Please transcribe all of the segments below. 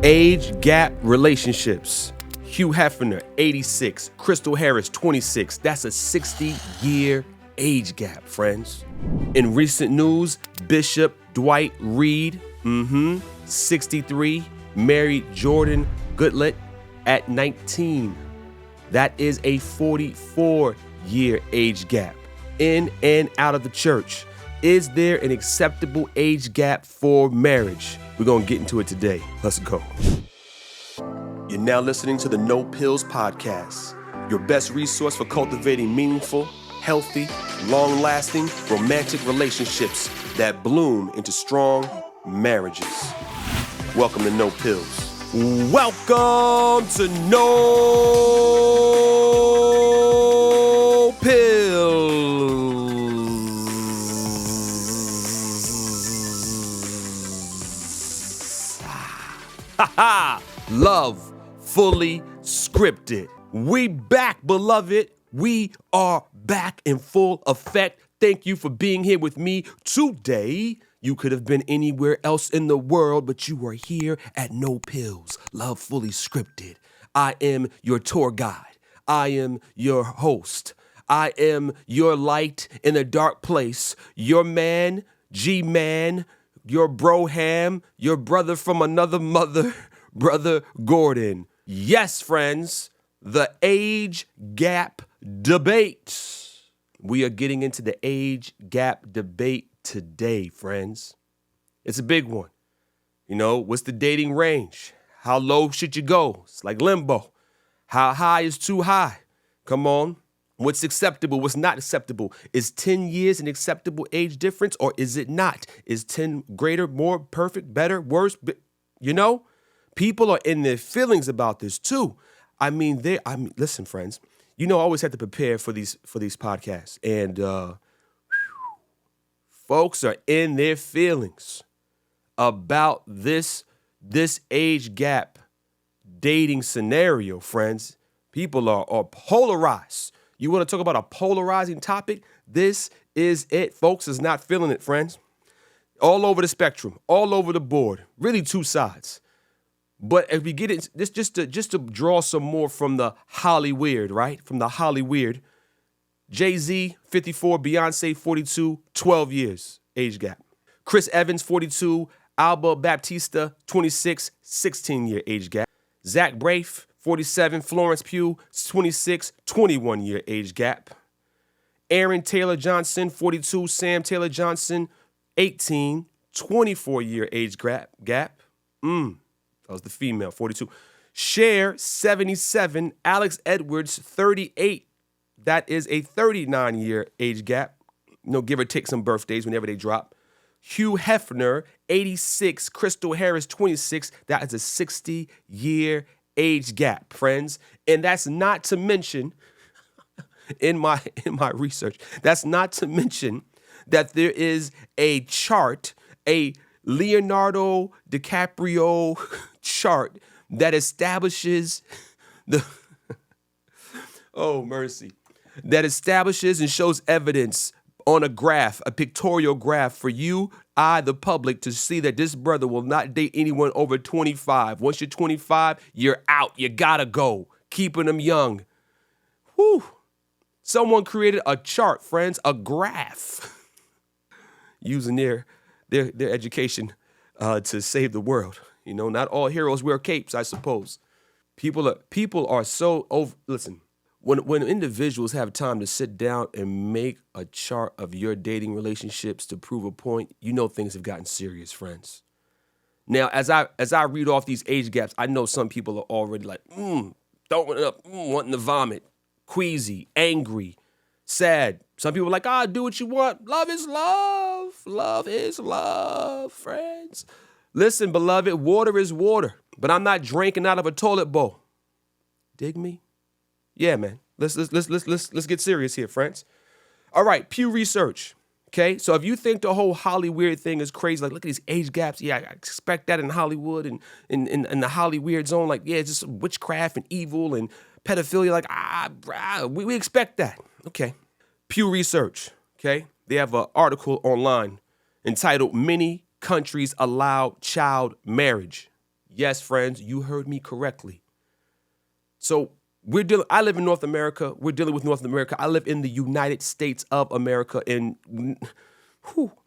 Age Gap Relationships. Hugh Hefner, 86. Crystal Harris, 26. That's a 60-year age gap, friends. In recent news, Bishop Dwight Reed, 63, married Jordan Goodlett at 19. That is a 44-year age gap. In and out of the church. Is there an acceptable age gap for marriage? We're going to get into it today. Let's go. You're now listening to the No Pillz podcast, your best resource for cultivating meaningful, healthy, long-lasting, romantic relationships that bloom into strong marriages. Welcome to No Pillz. Welcome to No Pillz. Love fully scripted. We back, beloved. We are back in full effect. Thank you for being here with me today. You could have been anywhere else in the world, but you are here at No Pillz. Love fully scripted. I am your tour guide. I am your host. I am your light in a dark place. Your man, G-Man, your broham, your brother from another mother, Brother Gordon. Yes, friends, the age gap debate. We are getting into the age gap debate today, friends. It's a big one. You know, what's the dating range? How low should you go? It's like limbo. How high is too high? Come on. What's acceptable? What's not acceptable? Is 10 years an acceptable age difference or is it not? Is 10 greater, more perfect, better, worse? You know, people are in their feelings about this too. Listen, friends, you know, I always have to prepare for these podcasts and folks are in their feelings about this age gap dating scenario, friends. People are polarized. You want to talk about a polarizing topic? This is it. Folks is not feeling it, friends. All over the spectrum, all over the board, really two sides. But if we get into this, just to draw some more from the Hollyweird, right? From the Hollyweird, Jay-Z, 54, Beyonce, 42, 12 years age gap. Chris Evans, 42, Alba Baptista, 26, 16-year age gap. Zach Braff, 47, Florence Pugh, 26, 21-year age gap. Aaron Taylor Johnson, 42, Sam Taylor Johnson, 18, 24-year age gap. That was the female, 42. Cher, 77, Alex Edwards, 38. That is a 39-year age gap. You know, give or take some birthdays whenever they drop. Hugh Hefner, 86, Crystal Harris, 26. That is a 60-year age gap, friends. And that's not to mention, in my research, that's not to mention that there is a chart, a Leonardo DiCaprio chart that establishes that establishes and shows evidence on a graph, a pictorial graph for you, the public, to see that this brother will not date anyone over 25. Once you're 25, you're out. You gotta go. Keeping them young. Whew. Someone created a chart, friends, a graph, using their education to save the world. You know, not all heroes wear capes, I suppose. People are so over. Listen, when individuals have time to sit down and make a chart of your dating relationships to prove a point, you know things have gotten serious, friends. Now, as I read off these age gaps, I know some people are already like, throwing it up, wanting to vomit, queasy, angry, sad. Some people are like, do what you want. Love is love. Love is love, friends. Listen, beloved, water is water, but I'm not drinking out of a toilet bowl. Dig me? Yeah, man. Let's get serious here, friends. All right, Pew Research. Okay, so if you think the whole Hollyweird thing is crazy, like look at these age gaps. Yeah, I expect that in Hollywood and in the Hollyweird zone. Like, yeah, it's just witchcraft and evil and pedophilia. Like, we expect that. Okay, Pew Research. Okay, they have an article online entitled "Many Countries Allow Child Marriage." Yes, friends, you heard me correctly. So I live in North America. We're dealing with North America. I live in the United States of America, and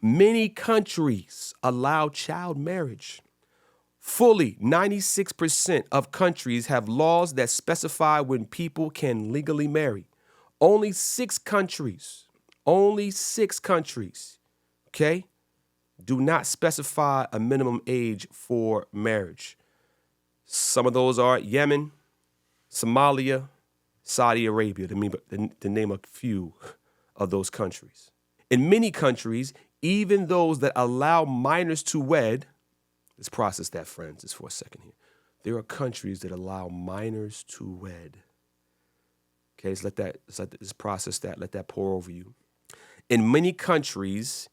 many countries allow child marriage. Fully 96% of countries have laws that specify when people can legally marry. Only 6 countries, okay, do not specify a minimum age for marriage. Some of those are Yemen, Somalia, Saudi Arabia, to name a few of those countries. In many countries, even those that allow minors to wed, let's process that, friends, just for a second here. There are countries that allow minors to wed. Okay, let's process that, let that pour over you. In many countries,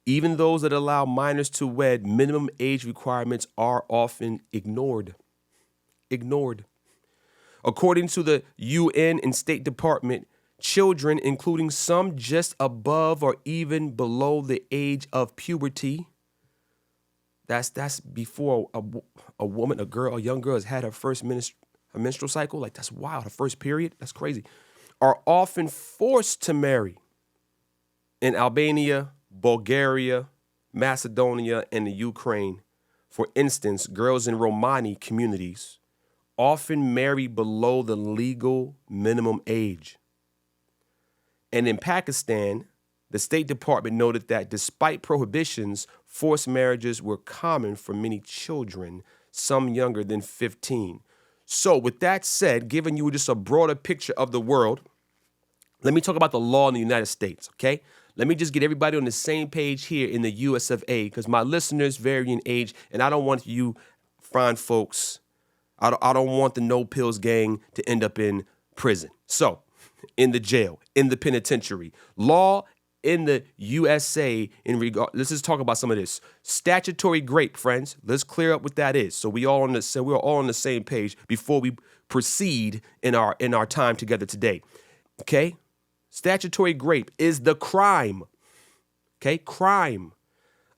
even those that allow minors to wed, minimum age requirements are often ignored. According to the UN and State Department, children, including some just above or even below the age of puberty, that's before a woman, a young girl has had her first menstrual cycle. Like, that's wild. Her first period, that's crazy. Are often forced to marry. In Albania, Bulgaria, Macedonia, and the Ukraine, for instance, girls in Romani communities often marry below the legal minimum age. And in Pakistan, the State Department noted that despite prohibitions, forced marriages were common for many children, some younger than 15. So with that said, giving you just a broader picture of the world, let me talk about the law in the United States, okay? Let me just get everybody on the same page here in the US of A, because my listeners vary in age, and I don't want you fine folks, I don't want the No Pillz gang to end up in prison. So, in the jail, in the penitentiary. Law in the USA let's just talk about some of this. Statutory rape, friends. Let's clear up what that is. So we're all on the same page before we proceed in our time together today. Okay? Statutory rape is the crime. Okay? Crime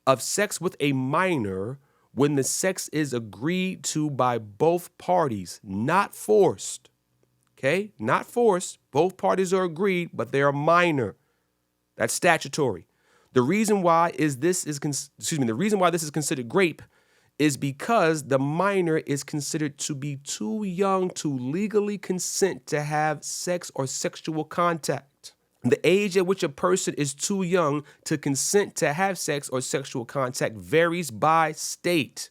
of sex with a minor when the sex is agreed to by both parties, not forced. Okay? Not forced. Both parties are agreed, but they are minor. That's statutory. The reason why this is considered rape is because the minor is considered to be too young to legally consent to have sex or sexual contact. The age at which a person is too young to consent to have sex or sexual contact varies by state.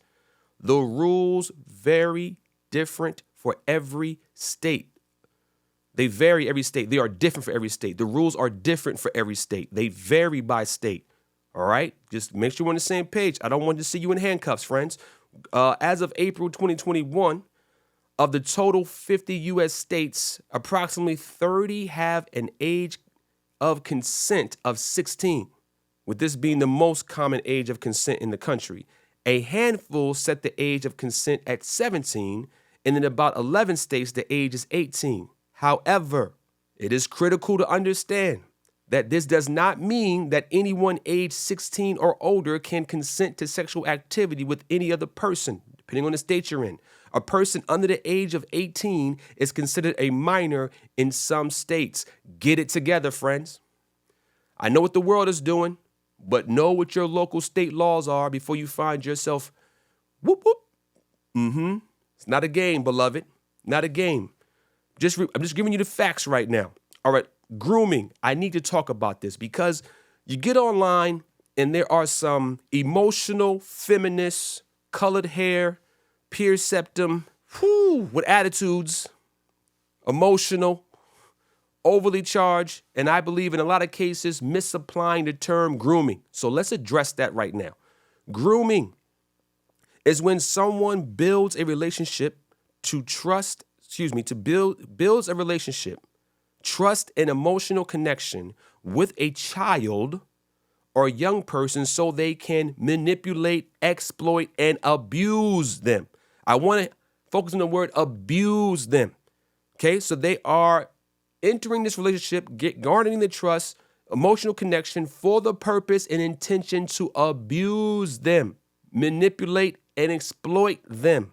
The rules vary different for every state. They vary every state. They are different for every state. The rules are different for every state. They vary by state. All right? Just make sure we're on the same page. I don't want to see you in handcuffs, friends. As of April 2021, of the total 50 U.S. states, approximately 30 have an age of consent of 16, with this being the most common age of consent in the country. A handful set the age of consent at 17, and in about 11 states, the age is 18. However, it is critical to understand that this does not mean that anyone aged 16 or older can consent to sexual activity with any other person, depending on the state you're in. A person under the age of 18 is considered a minor in some states. Get it together, friends. I know what the world is doing, but know what your local state laws are before you find yourself whoop, whoop. It's not a game, beloved. Not a game. I'm just giving you the facts right now. All right, grooming. I need to talk about this because you get online and there are some emotional, feminists, colored hair, pierced septum, with attitudes, emotional, overly charged, and I believe in a lot of cases misapplying the term grooming. So let's address that right now. Grooming is when someone builds a relationship builds a relationship, trust, and emotional connection with a child or young person so they can manipulate, exploit, and abuse them. I want to focus on the word abuse them. Okay, so they are entering this relationship, garnering the trust, emotional connection for the purpose and intention to abuse them, manipulate, and exploit them.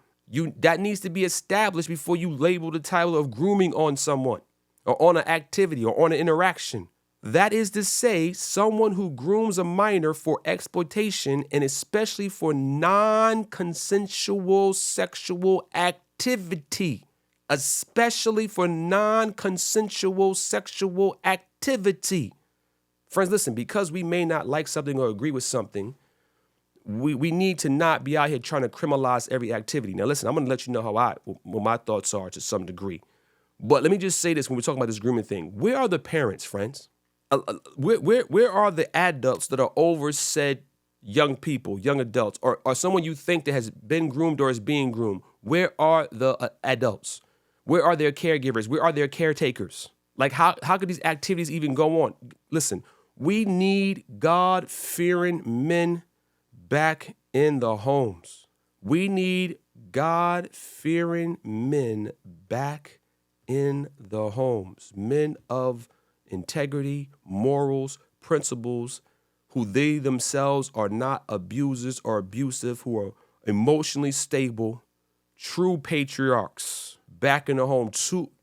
That needs to be established before you label the title of grooming on someone or on an activity or on an interaction. That is to say, someone who grooms a minor for exploitation and especially for non-consensual sexual activity. Especially for non-consensual sexual activity. Friends, listen, because we may not like something or agree with something, we need to not be out here trying to criminalize every activity. Now, listen, I'm going to let you know what my thoughts are to some degree. But let me just say this when we're talking about this grooming thing. Where are the parents, friends? Where are the adults that are over said young people, young adults, or someone you think that has been groomed or is being groomed? Where are the adults? Where are their caregivers? Where are their caretakers? Like, how could these activities even go on? Listen, we need God-fearing men back in the homes. We need God-fearing men back in the homes. Men of integrity, morals, principles, who they themselves are not abusers or abusive, who are emotionally stable, true patriarchs back in the home,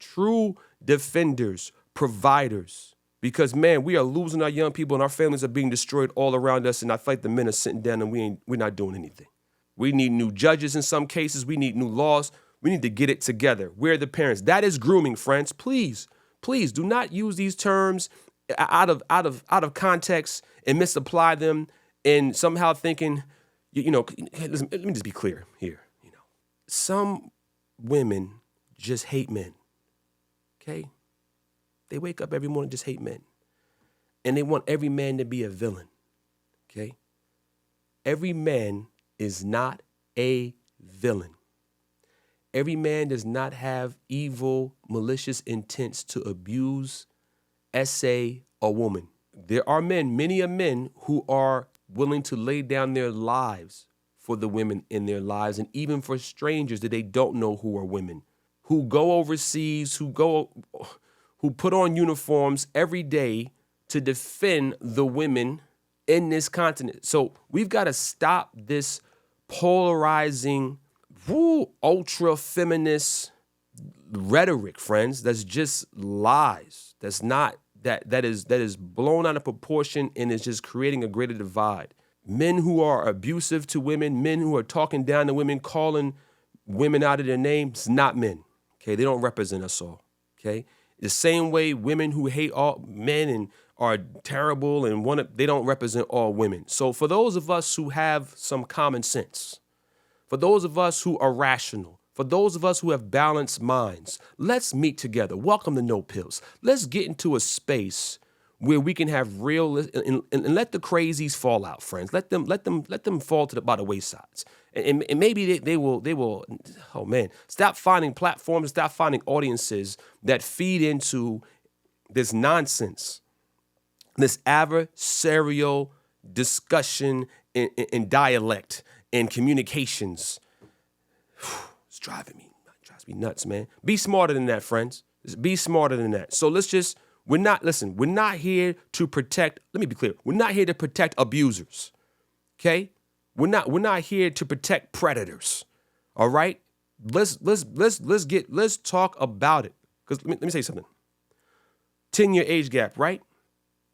true defenders, providers. Because, man, we are losing our young people and our families are being destroyed all around us. And I feel like the men are sitting down and we're not doing anything. We need new judges in some cases. We need new laws. We need to get it together. Where are the parents? That is grooming, friends. Please do not use these terms out of context and misapply them and somehow thinking, listen, let me just be clear here. Some women just hate men. Okay? They wake up every morning and just hate men. And they want every man to be a villain. Okay? Every man is not a villain. Every man does not have evil, malicious intents to abuse, essay a woman. There are men, many a men, who are willing to lay down their lives for the women in their lives, and even for strangers that they don't know who are women, who go overseas, who put on uniforms every day to defend the women in this continent. So we've got to stop this polarizing, ultra feminist rhetoric, friends. That's just lies. That's not that is blown out of proportion and is just creating a greater divide. Men who are abusive to women, men who are talking down to women, calling women out of their names, not men. Okay, they don't represent us all. Okay, the same way women who hate all men and are terrible and they don't represent all women. So for those of us who have some common sense, for those of us who are rational, for those of us who have balanced minds, let's meet together. Welcome to No Pillz. Let's get into a space where we can have real and let the crazies fall out, friends. Let them fall by the waysides. And maybe they will, oh man, stop finding platforms, stop finding audiences that feed into this nonsense, this adversarial discussion in dialect and communications. It's drives me nuts, man. Be smarter than that, friends. Be smarter than that. So we're not here to protect, let me be clear. We're not here to protect abusers. Okay? We're not here to protect predators. All right? Let's talk about it. Because let me say something. 10-year age gap, right?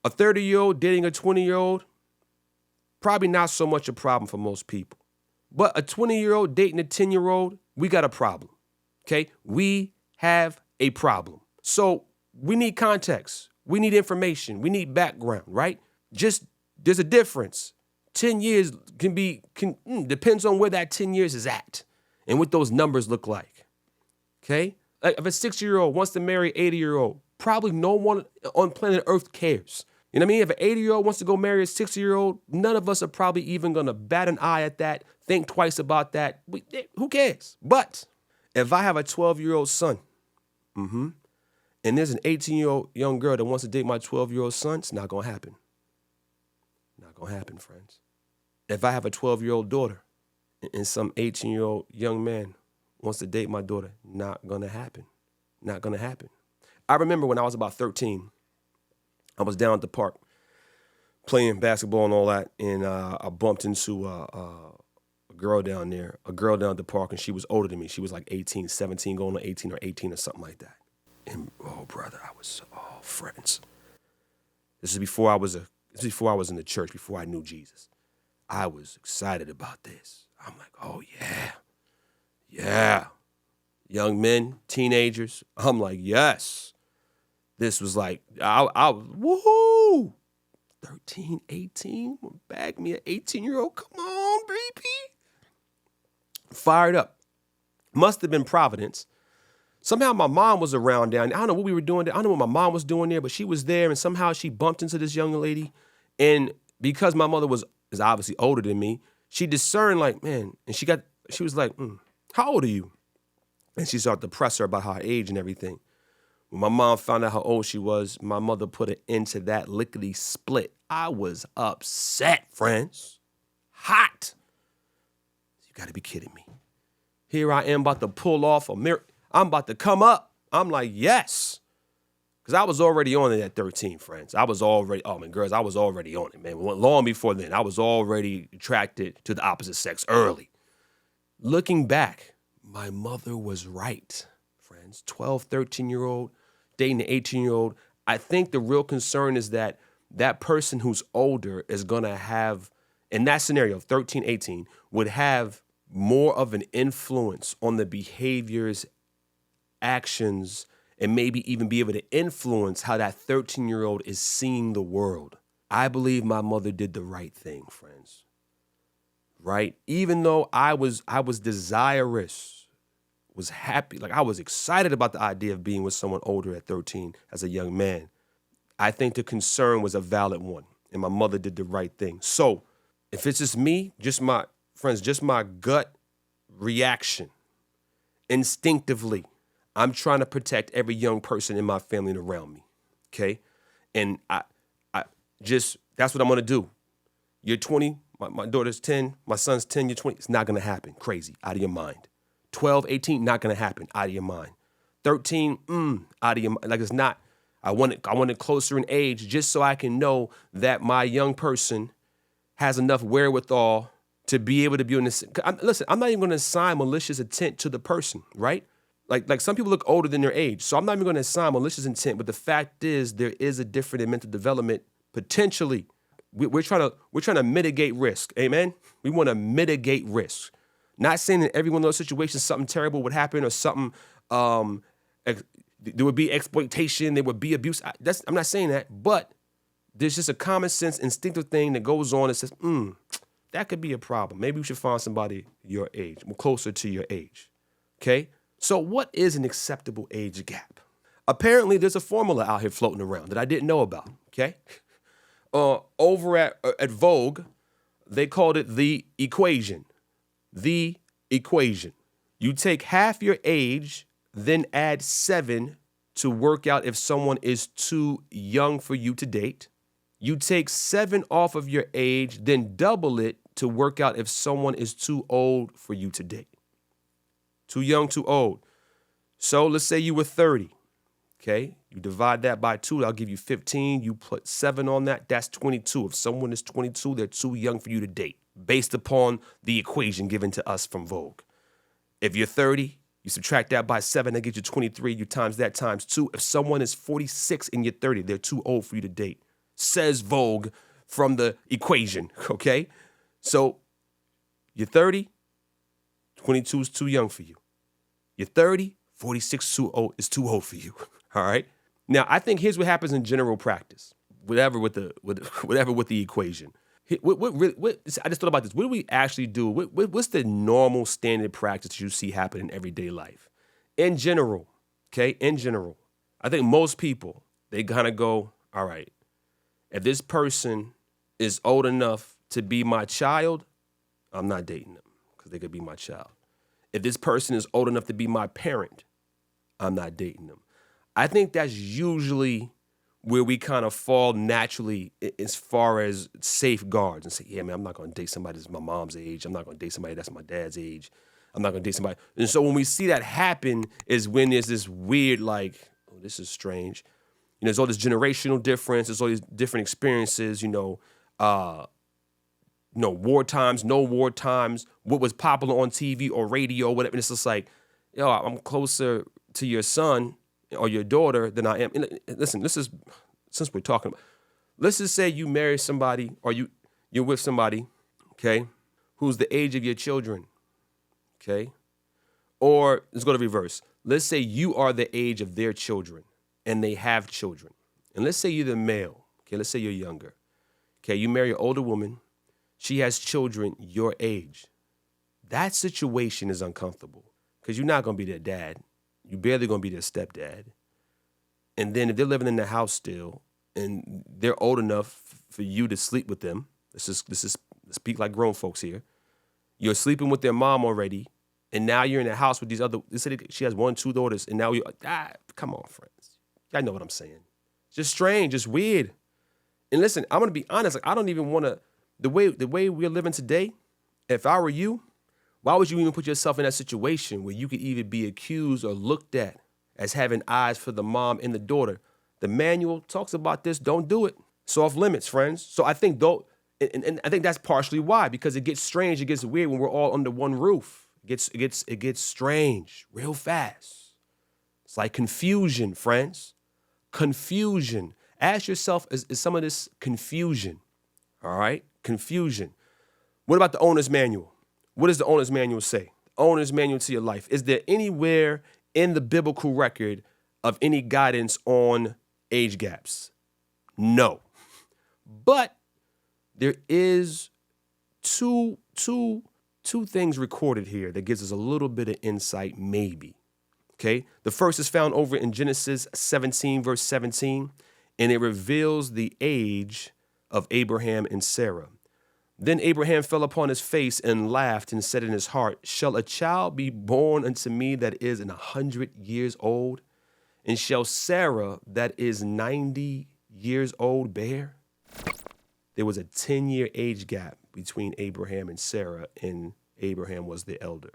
A 30-year-old dating a 20-year-old, probably not so much a problem for most people. But a 20-year-old dating a 10-year-old, we got a problem. Okay? We have a problem. So we need context. We need information. We need background, right? Just there's a difference. 10 years depends on where that 10 years is at and what those numbers look like. Okay? Like if a 60-year-old wants to marry an 80-year-old, probably no one on planet Earth cares. You know what I mean? If an 80-year-old wants to go marry a 60-year-old, none of us are probably even going to bat an eye at that, think twice about that. Who cares? But if I have a 12-year-old son, and there's an 18-year-old young girl that wants to date my 12-year-old son, it's not going to happen. Not going to happen, friends. If I have a 12-year-old daughter and some 18-year-old young man wants to date my daughter, not going to happen. Not going to happen. I remember when I was about 13, I was down at the park playing basketball and all that, and I bumped into a a girl down at the park, and she was older than me. She was like 18, 17, going on 18 or 18 or something like that. And oh, brother, I was friends. This is before I was in the church, before I knew Jesus. I was excited about this. I'm like, oh yeah. Young men, teenagers. I'm like, yes. This was like, I was, woohoo. 13, 18, bag me an 18-year-old. Come on, baby. Fired up. Must have been Providence. Somehow my mom was around down there. I don't know what we were doing there. I don't know what my mom was doing there, but she was there, and somehow she bumped into this young lady. And because my mother is obviously older than me, she discerned like, man, and she was like, how old are you? And she started to press her about her age and everything. When my mom found out how old she was, my mother put an end to that lickety split. I was upset, friends. Hot. You got to be kidding me. Here I am about to pull off a mirror. I'm about to come up. I'm like, yes. Because I was already on it at 13, friends. I was already on it, man. Long before then, I was already attracted to the opposite sex early. Looking back, my mother was right, friends. 12, 13-year-old, dating an 18-year-old. I think the real concern is that person who's older is going to have, in that scenario, 13, 18, would have more of an influence on the behaviors, actions, and maybe even be able to influence how that 13-year-old is seeing the world. I believe my mother did the right thing, friends. Right? Even though I was desirous, was happy, like I was excited about the idea of being with someone older at 13 as a young man. I think the concern was a valid one, and my mother did the right thing. So if it's just me, just my gut reaction, instinctively, I'm trying to protect every young person in my family and around me, okay? And I just, that's what I'm gonna do. You're 20, my daughter's 10, my son's 10, you're 20. It's not gonna happen. Crazy, out of your mind. 12, 18, not gonna happen. Out of your mind. 13, out of your mind. Like it's not. I want it closer in age just so I can know that my young person has enough wherewithal to be able to be on this. Listen, I'm not even gonna assign malicious intent to the person, right? Like some people look older than their age, so I'm not even gonna assign malicious intent. But the fact is, there is a difference in mental development potentially. We're trying to mitigate risk. Amen. We want to mitigate risk. Not saying that every one of those situations something terrible would happen or something. There would be exploitation. There would be abuse. I'm not saying that, but there's just a common sense, instinctive thing that goes on that says, that could be a problem. Maybe we should find somebody your age, closer to your age. Okay. So what is an acceptable age gap? Apparently, there's a formula out here floating around that I didn't know about. Okay. Over at Vogue, they called it the equation. The equation. You take half your age, then add 7 to work out if someone is too young for you to date. You take 7 off of your age, then double it to work out if someone is too old for you to date. Too young, too old. So let's say you were 30. Okay, you divide that by 2, I'll give you 15. You put 7 on that, that's 22. If someone is 22, they're too young for you to date, based upon the equation given to us from Vogue. If you're 30, you subtract that by 7, that gives you 23. You times that times 2. If someone is 46 and you're 30, they're too old for you to date, says Vogue from the equation, okay? So you're 30, 22 is too young for you. You're 30, 46 is too old for you. All right. Now, I think here's what happens in general practice, whatever with the equation. I just thought about this. What do we actually do? What's the normal standard practice you see happen in everyday life? In general, okay, I think most people, they kind of go, all right, if this person is old enough to be my child, I'm not dating them because they could be my child. If this person is old enough to be my parent, I'm not dating them. I think that's usually where we kind of fall naturally as far as safeguards and say, yeah, man, I'm not going to date somebody that's my mom's age. I'm not going to date somebody that's my dad's age. I'm not going to date somebody. And so when we see that happen is when there's this weird, like, oh, this is strange. You know, there's all this generational difference. There's all these different experiences, war times, no war times, what was popular on TV or radio, whatever. And it's just like, yo, I'm closer to your son or your daughter than I am. And listen, this is, since we're talking about, let's just say you marry somebody or you're with somebody, okay, who's the age of your children, okay? Or let's go to reverse. Let's say you are the age of their children and they have children. And let's say you're the male, okay? Let's say you're younger. Okay, you marry an older woman. She has children your age. That situation is uncomfortable because you're not going to be their dad. You're barely going to be their stepdad. And then if they're living in the house still and they're old enough for you to sleep with them, let's speak like grown folks here. You're sleeping with their mom already, and now you're in the house with these other, she has 1, 2 daughters, and now come on, friends. Y'all know what I'm saying. It's just strange, just weird. And listen, I'm going to be honest, like I don't even want to, the way we're living today, if I were you, why would you even put yourself in that situation where you could even be accused or looked at as having eyes for the mom and the daughter? The manual talks about this. Don't do it. It's off limits, friends. So I think and I think that's partially why, because it gets strange, it gets weird when we're all under one roof. It gets strange real fast. It's like confusion, friends. Confusion. Ask yourself, is some of this confusion? All right? Confusion. What about the owner's manual? What does the owner's manual say? Owner's manual to your life. Is there anywhere in the biblical record of any guidance on age gaps? No. But there is two things recorded here that gives us a little bit of insight, maybe. Okay? The first is found over in Genesis 17, verse 17, and it reveals the age of Abraham and Sarah. Then Abraham fell upon his face and laughed and said in his heart, shall a child be born unto me that is 100 years old? And shall Sarah that is 90 years old bear? There was a 10-year age gap between Abraham and Sarah, and Abraham was the elder.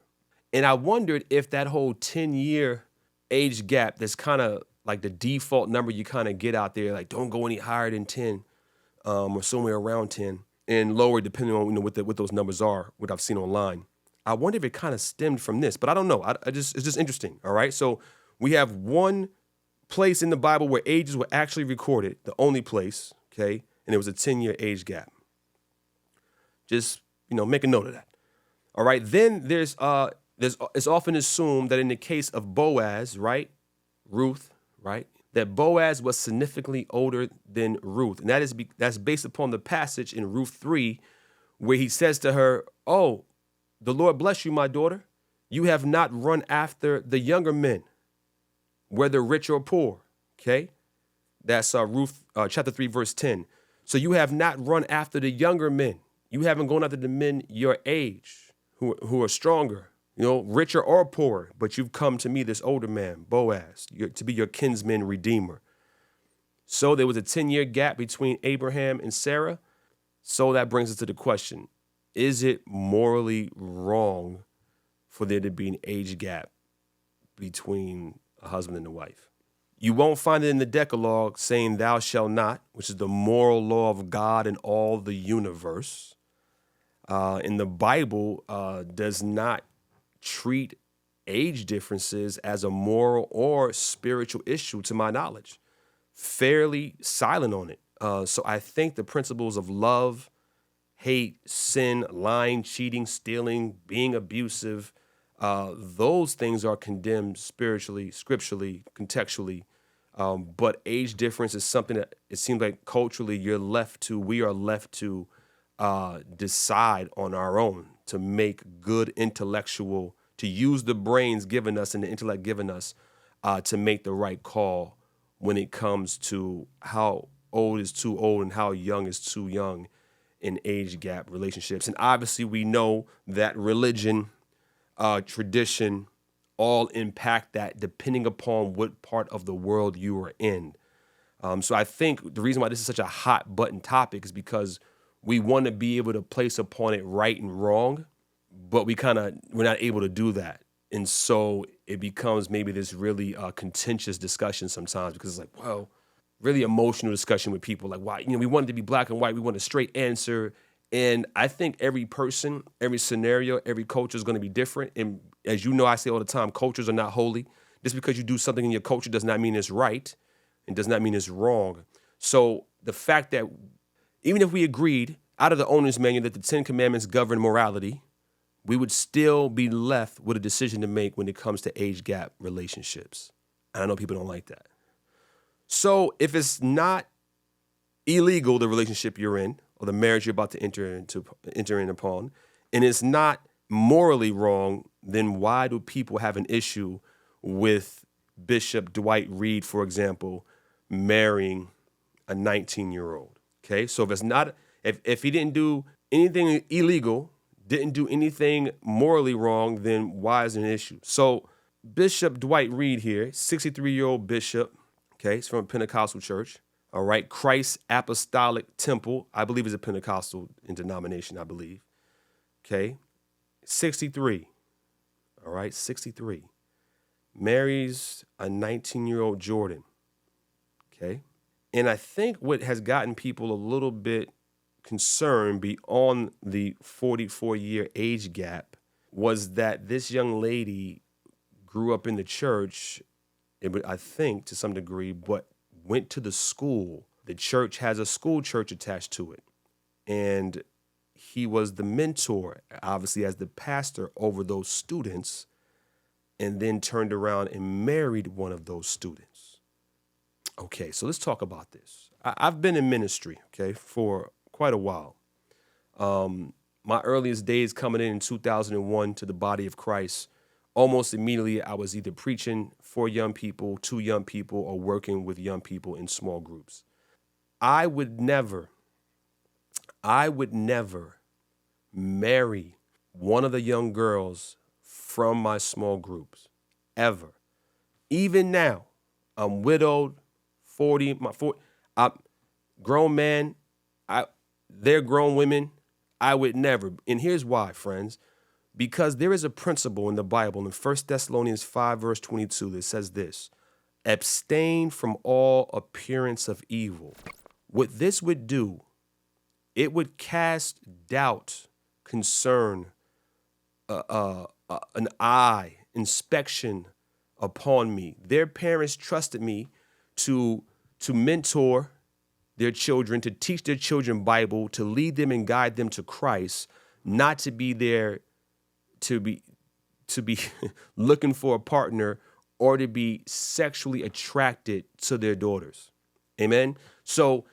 And I wondered if that whole 10-year age gap, that's kind of like the default number you kind of get out there, like don't go any higher than 10 or somewhere around 10 and lower depending on what those numbers are, what I've seen online. I wonder if it kind of stemmed from this, but I don't know. It's just interesting, all right? So we have one place in the Bible where ages were actually recorded, the only place, okay? And it was a 10-year age gap. Just, make a note of that. All right. Then it's often assumed that in the case of Boaz, right? Ruth, right? That Boaz was significantly older than Ruth. And that's based upon the passage in Ruth 3, where he says to her, oh, the Lord bless you, my daughter. You have not run after the younger men, whether rich or poor. Okay. That's Ruth chapter 3, verse 10. So you have not run after the younger men. You haven't gone after the men your age who are stronger, richer or poorer, but you've come to me, this older man, Boaz, to be your kinsman redeemer. So there was a 10-year gap between Abraham and Sarah. So that brings us to the question, is it morally wrong for there to be an age gap between a husband and a wife? You won't find it in the Decalogue saying thou shalt not, which is the moral law of God and all the universe. And the Bible does not treat age differences as a moral or spiritual issue, to my knowledge. Fairly silent on it. So I think the principles of love, hate, sin, lying, cheating, stealing, being abusive, those things are condemned spiritually, scripturally, contextually. But age difference is something that it seems like culturally we are left to decide on our own, to make good intellectual, to use the brains given us and the intellect given us to make the right call when it comes to how old is too old and how young is too young in age gap relationships. And obviously we know that religion, tradition, all impact that depending upon what part of the world you are in. So I think the reason why this is such a hot button topic is because we want to be able to place upon it right and wrong, but we're not able to do that. And so it becomes maybe this really contentious discussion sometimes, because it's like, well, really emotional discussion with people like, why, we want it to be black and white. We want a straight answer. And I think every person, every scenario, every culture is going to be different. And as you know, I say all the time, cultures are not holy. Just because you do something in your culture does not mean it's right and does not mean it's wrong. So the fact that even if we agreed out of the owner's manual that the 10 commandments govern morality, we would still be left with a decision to make when it comes to age gap relationships. And I know people don't like that. So if it's not illegal, the relationship you're in or the marriage you're about to enter in upon, and it's not morally wrong, then why do people have an issue with Bishop Dwight Reed, for example, marrying a 19-year-old? Okay, so if it's not, if he didn't do anything illegal, didn't do anything morally wrong, then why is it an issue? So Bishop Dwight Reed here, 63-year-old bishop, okay, he's from a Pentecostal church, all right, Christ Apostolic Temple, I believe is a Pentecostal in denomination, I believe, okay, 63, all right, 63, marries a 19-year-old Jordan, okay, and I think what has gotten people a little bit concerned beyond the 44-year age gap was that this young lady grew up in the church, I think to some degree, but went to the school. The church has a school church attached to it. And he was the mentor, obviously as the pastor over those students, and then turned around and married one of those students. Okay, so let's talk about this. I've been in ministry, okay, for quite a while. My earliest days coming in 2001 to the body of Christ, almost immediately I was either preaching for young people, to young people, or working with young people in small groups. I would never marry one of the young girls from my small groups, ever. Even now, I'm widowed, 40, I'm grown man, they're grown women. I would never. And here's why, friends. Because there is a principle in the Bible in 1 Thessalonians 5, verse 22 that says this: abstain from all appearance of evil. What this would do, it would cast doubt, concern, an eye, inspection upon me. Their parents trusted me to mentor their children, to teach their children Bible, to lead them and guide them to Christ, not to be there to be looking for a partner or to be sexually attracted to their daughters. Amen. So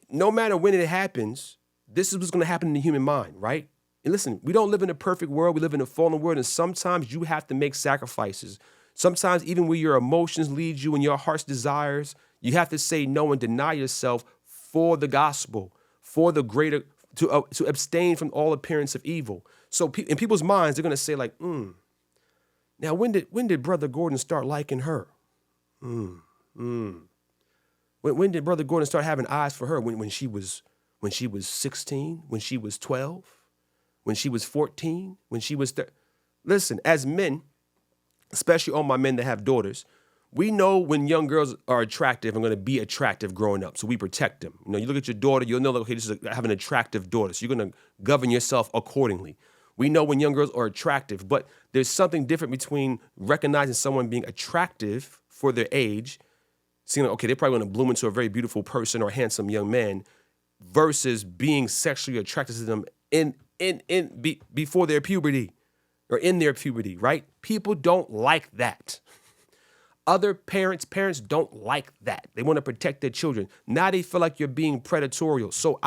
no matter when it happens, this is what's going to happen in the human mind, right? And listen, we don't live in a perfect world. We live in a fallen world. And sometimes you have to make sacrifices. Sometimes even where your emotions lead you and your heart's desires, you have to say no and deny yourself for the gospel, for the greater, to abstain from all appearance of evil. So in people's minds, they're going to say like, now when did Brother Gordon start liking her? When did Brother Gordon start having eyes for her? When she was 16, when she was 12, when she was 14, when she was Listen, as men, especially all my men that have daughters, we know when young girls are attractive and going to be attractive growing up. So we protect them. You know, you look at your daughter, you'll know, okay, I have an attractive daughter. So you're going to govern yourself accordingly. We know when young girls are attractive, but there's something different between recognizing someone being attractive for their age, seeing, okay, they're probably going to bloom into a very beautiful person or handsome young man, versus being sexually attracted to them before their puberty or in their puberty, right? People don't like that. Other parents don't like that. They want to protect their children. Now they feel like you're being predatorial. So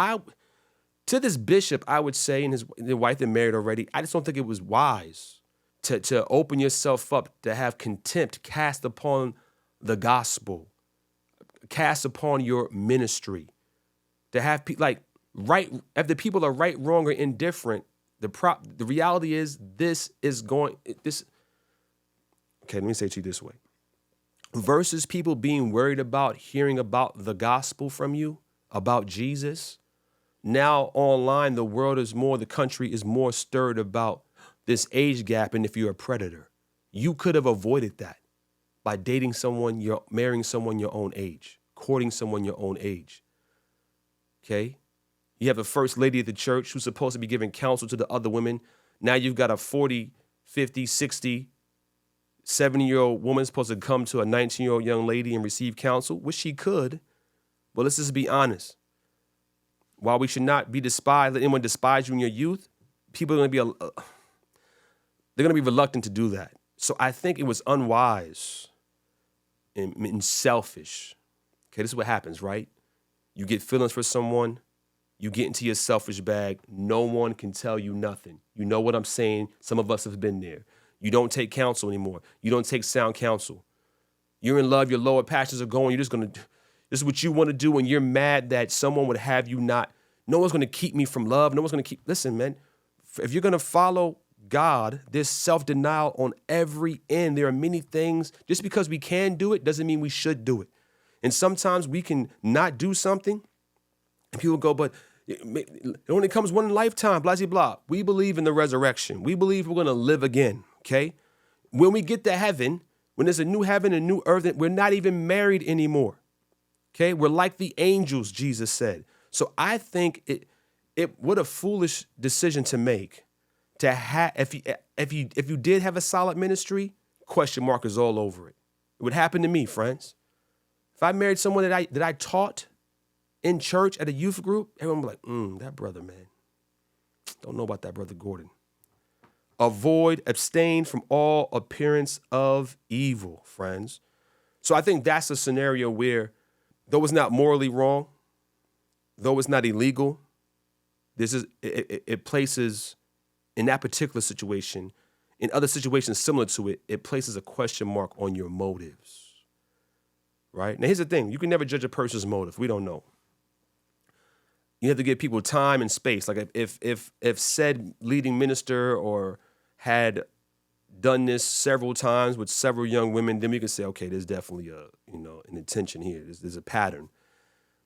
to this bishop, I would say, and his wife they're married already, I just don't think it was wise to open yourself up, to have contempt cast upon the gospel, cast upon your ministry, to have right, if the people are right, wrong, or indifferent, the reality is this. Okay, let me say it to you this way. Versus people being worried about hearing about the gospel from you, about Jesus. Now online, the country is more stirred about this age gap, and if you're a predator. You could have avoided that by dating someone, marrying someone your own age, courting someone your own age. Okay? You have a first lady of the church who's supposed to be giving counsel to the other women. Now you've got a 40, 50, 60, 70-year-old woman supposed to come to a 19-year-old young lady and receive counsel, which she could. But let's just be honest. While we should not be despised, let anyone despise you in your youth, people are going to they're going to be reluctant to do that. So I think it was unwise and selfish. Okay, this is what happens, right? You get feelings for someone, you get into your selfish bag. No one can tell you nothing. You know what I'm saying? Some of us have been there. You don't take counsel anymore. You don't take sound counsel. You're in love, your lower passions are going, this is what you want to do, and you're mad that someone would have you not. No one's going to keep me from love. No one's going to listen, man, if you're going to follow God, there's self-denial on every end. There are many things. Just because we can do it doesn't mean we should do it. And sometimes we can not do something, and people go, but it only comes one lifetime, blah, blah, blah. We believe in the resurrection. We believe we're going to live again, okay? When we get to heaven, when there's a new heaven and new earth, we're not even married anymore, okay? We're like the angels, Jesus said. So I think what a foolish decision to make to have, if you did have a solid ministry, question mark is all over it. It would happen to me, friends. If I married someone that I taught in church at a youth group, everyone would be like, that brother, man. Don't know about that brother Gordon. Abstain from all appearance of evil, friends. So I think that's a scenario where, though it's not morally wrong, though it's not illegal, it places, in that particular situation, in other situations similar to it, it places a question mark on your motives. Right? Now, here's the thing. You can never judge a person's motive. We don't know. You have to give people time and space. Like if said leading minister or had done this several times with several young women, then we can say, okay, there's definitely an intention here. There's a pattern.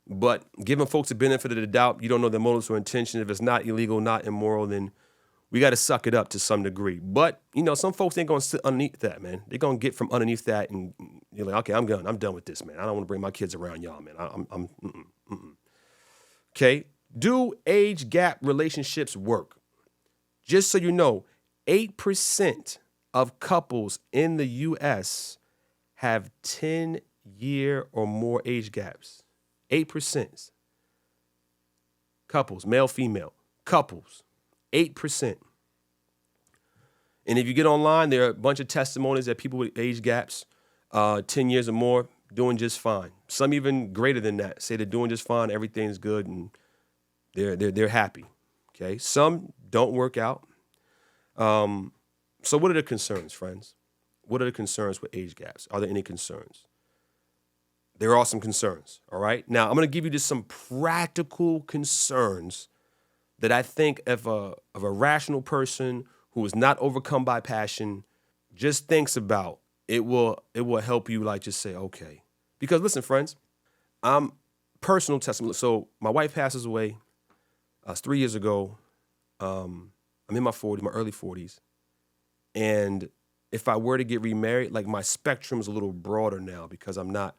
But giving folks the benefit of the doubt, you don't know their motives or intention. If it's not illegal, not immoral, then we got to suck it up to some degree. But, some folks ain't going to sit underneath that, man. They're going to get from underneath that and you're like, okay, I'm done with this, man. I don't want to bring my kids around y'all, man. Okay. Do age gap relationships work? Just so you know, 8% of couples in the U.S. have 10-year or more age gaps. 8%. Couples, male, female, couples. 8%. And if you get online, there are a bunch of testimonies that people with age gaps, 10 years or more, doing just fine. Some even greater than that say they're doing just fine, everything's good, and they're happy. Okay, some don't work out. So what are the concerns, friends? What are the concerns with age gaps? Are there any concerns? There are some concerns. All right. Now I'm going to give you just some practical concerns that I think of a rational person who is not overcome by passion just thinks about, it will help you just say, okay. Because listen, friends, I'm personal testimony. So my wife passes away 3 years ago. I'm in my early 40s. And if I were to get remarried, my spectrum's a little broader now because I'm not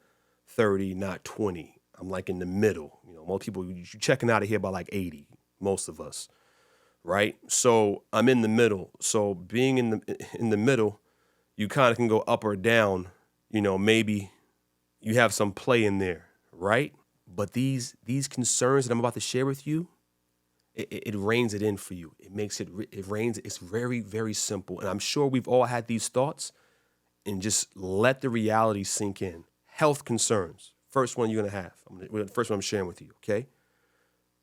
30, not 20. I'm in the middle. Most people, you're checking out of here by 80. Most of us, right? So I'm in the middle. So being in the middle, you kind of can go up or down. Maybe you have some play in there, right? But these concerns that I'm about to share with you, it reins it in for you. It's very, very simple. And I'm sure we've all had these thoughts, and just let the reality sink in. Health concerns. First one you're going to have. First one I'm sharing with you, okay?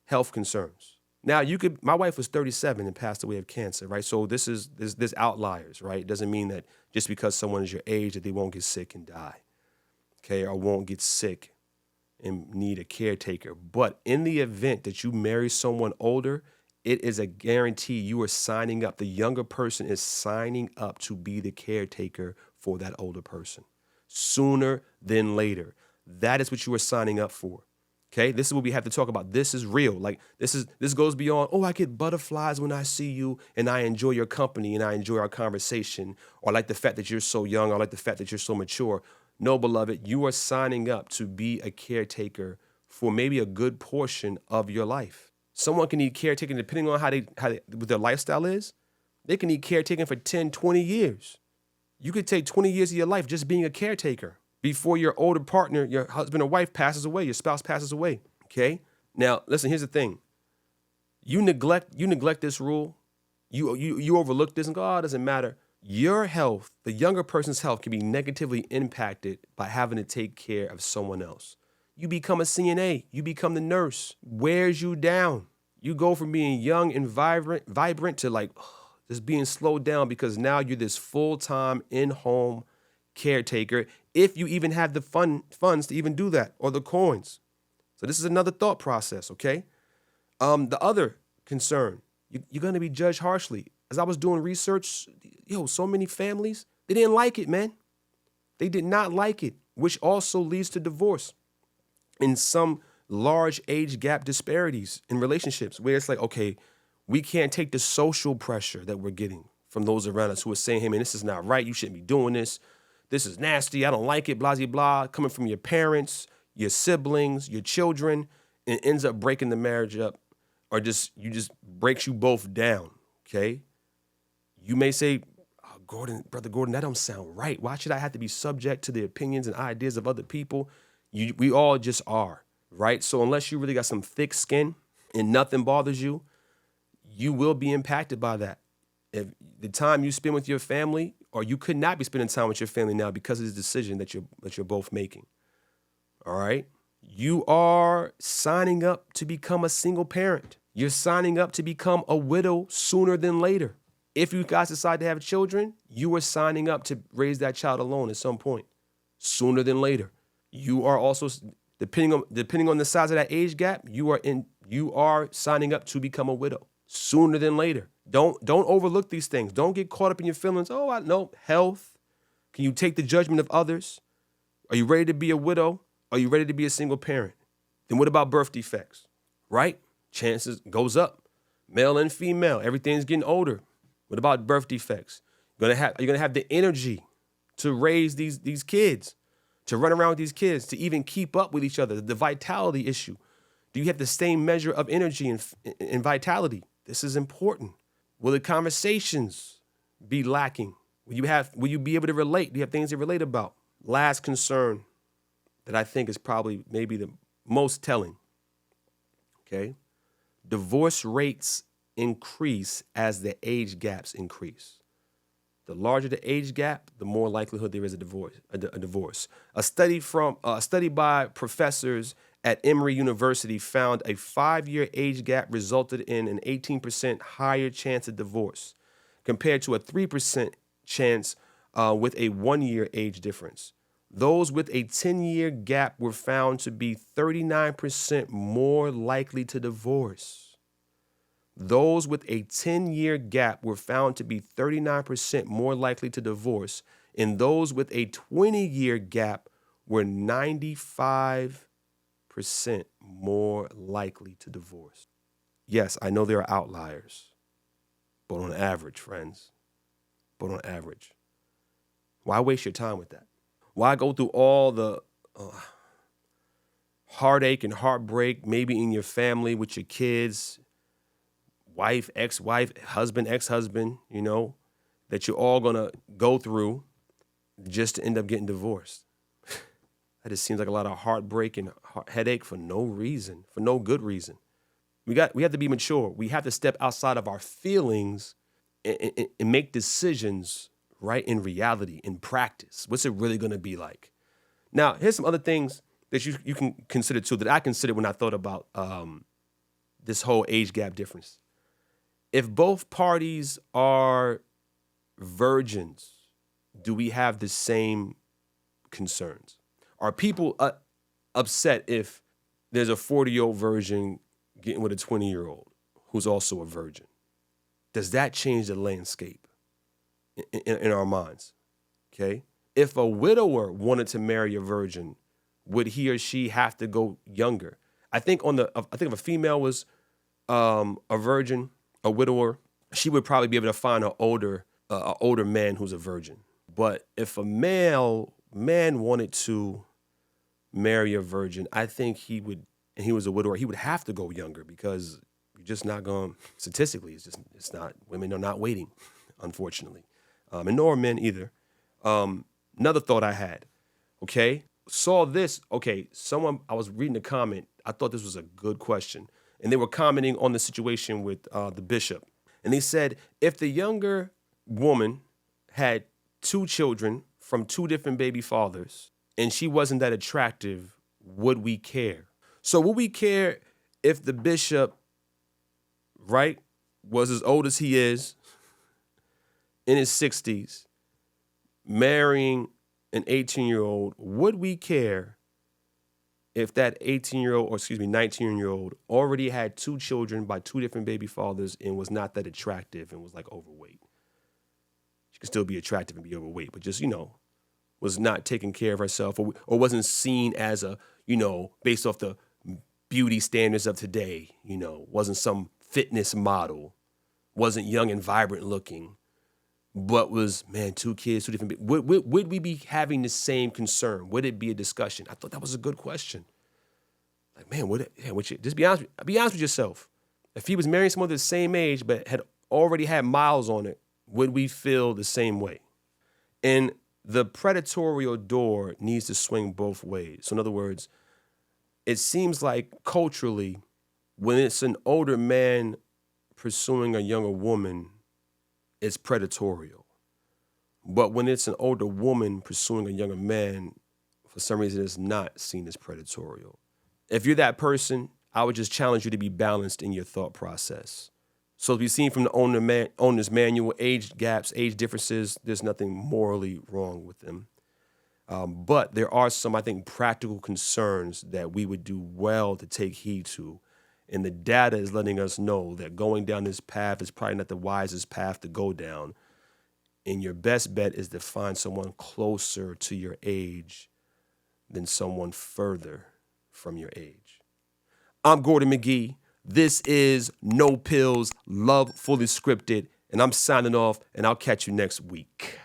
Health concerns. Now, my wife was 37 and passed away of cancer, right? So there's outliers, right? It doesn't mean that just because someone is your age that they won't get sick and die, okay, or won't get sick and need a caretaker. But in the event that you marry someone older, it is a guarantee you are signing up. The younger person is signing up to be the caretaker for that older person sooner than later. That is what you are signing up for. Okay, this is what we have to talk about. This is real. This goes beyond, I get butterflies when I see you and I enjoy your company and I enjoy our conversation, or I like the fact that you're so young, or I like the fact that you're so mature. No, beloved, you are signing up to be a caretaker for maybe a good portion of your life. Someone can need caretaking depending on what their lifestyle is. They can need caretaking for 10, 20 years. You could take 20 years of your life just being a caretaker before your older partner, your husband or wife passes away, your spouse passes away, okay? Now, listen, here's the thing. You neglect this rule, you overlook this and go, oh, it doesn't matter. Your health, the younger person's health, can be negatively impacted by having to take care of someone else. You become a CNA, you become the nurse, wears you down. You go from being young and vibrant to like just being slowed down because now you're this full-time in-home caretaker, if you even have the funds to even do that or the coins. So this is another thought process, okay? The other concern, you're going to be judged harshly. As I was doing research, so many families, they didn't like it, man. They did not like it, which also leads to divorce and some large age gap disparities in relationships where it's like, okay, we can't take the social pressure that we're getting from those around us who are saying, hey, man, this is not right. You shouldn't be doing this. This is nasty. I don't like it, blah, blah, blah, coming from your parents, your siblings, your children, and it ends up breaking the marriage up or just breaks you both down, okay? You may say, oh, Brother Gordon, that don't sound right. Why should I have to be subject to the opinions and ideas of other people? We all just are, right? So unless you really got some thick skin and nothing bothers you, you will be impacted by that. If the time you spend with your family, or you could not be spending time with your family now because of this decision that you're both making. All right? You are signing up to become a single parent. You're signing up to become a widow sooner than later. If you guys decide to have children, you are signing up to raise that child alone at some point, sooner than later. You are also, depending on the size of that age gap, you are signing up to become a widow sooner than later. Don't overlook these things. Don't get caught up in your feelings. Oh, I know health. Can you take the judgment of others? Are you ready to be a widow? Are you ready to be a single parent? Then what about birth defects? Right? Chances goes up. Male and female, everything's getting older. What about birth defects? Are you gonna have the energy to raise these kids, to run around with these kids, to even keep up with each other? The vitality issue. Do you have the same measure of energy and vitality? This is important. Will the conversations be lacking? Will you be able to relate? Do you have things to relate about? Last concern that I think is probably maybe the most telling. Okay. Divorce rates increase as the age gaps increase. The larger the age gap, the more likelihood there is a divorce. A study by professors at Emory University found a 5-year age gap resulted in an 18% higher chance of divorce compared to a 3% chance with a 1-year age difference. Those with a 10-year gap were found to be 39% more likely to divorce. Those with a 10-year gap were found to be 39% more likely to divorce, and those with a 20-year gap were 95% more likely to divorce. Yes, I know there are outliers, but on average, friends, why waste your time with that? Why go through all the heartache and heartbreak, maybe in your family with your kids, wife, ex-wife, husband, ex-husband, that you're all going to go through just to end up getting divorced? That just seems like a lot of heartbreak and headache for no reason, for no good reason. We have to be mature. We have to step outside of our feelings and make decisions, right, in reality, in practice. What's it really going to be like? Now, here's some other things that you can consider too, that I considered when I thought about this whole age gap difference. If both parties are virgins, do we have the same concerns? Are people upset if there's a 40-year-old virgin getting with a 20-year-old who's also a virgin? Does that change the landscape in our minds? Okay. If a widower wanted to marry a virgin, would he or she have to go younger? I think if a female was a virgin, a widower, she would probably be able to find an older man who's a virgin. But if a man wanted to marry a virgin, I think he would, and he was a widower, he would have to go younger because just not going, statistically, it's not, women are not waiting, unfortunately. And nor men either. Another thought I had, okay, saw this, okay, I was reading a comment, I thought this was a good question. And they were commenting on the situation with the bishop. And they said, if the younger woman had 2 children from 2 different baby fathers and she wasn't that attractive, would we care? So would we care if the bishop, right, was as old as he is, in his 60s, marrying an 18-year-old? Would we care if that 19-year-old already had 2 children by 2 different baby fathers and was not that attractive and was like overweight? She could still be attractive and be overweight, but just, was not taking care of herself or wasn't seen as a, based off the beauty standards of today, wasn't some fitness model, wasn't young and vibrant looking, but was, 2 kids, 2 different, would we be having the same concern? Would it be a discussion? I thought that was a good question. Like, man, just be honest with yourself. If he was marrying someone the same age, but had already had miles on it, would we feel the same way? And the predatorial door needs to swing both ways. So in other words, it seems like culturally, when it's an older man pursuing a younger woman, it's predatorial. But when it's an older woman pursuing a younger man, for some reason, it's not seen as predatorial. If you're that person, I would just challenge you to be balanced in your thought process. So as we've seen from the owner's manual, age gaps, age differences, there's nothing morally wrong with them. But there are some, I think, practical concerns that we would do well to take heed to. And the data is letting us know that going down this path is probably not the wisest path to go down. And your best bet is to find someone closer to your age than someone further from your age. I'm Gordon McGee. This is No Pillz, Love Fully Scripted, and I'm signing off, and I'll catch you next week.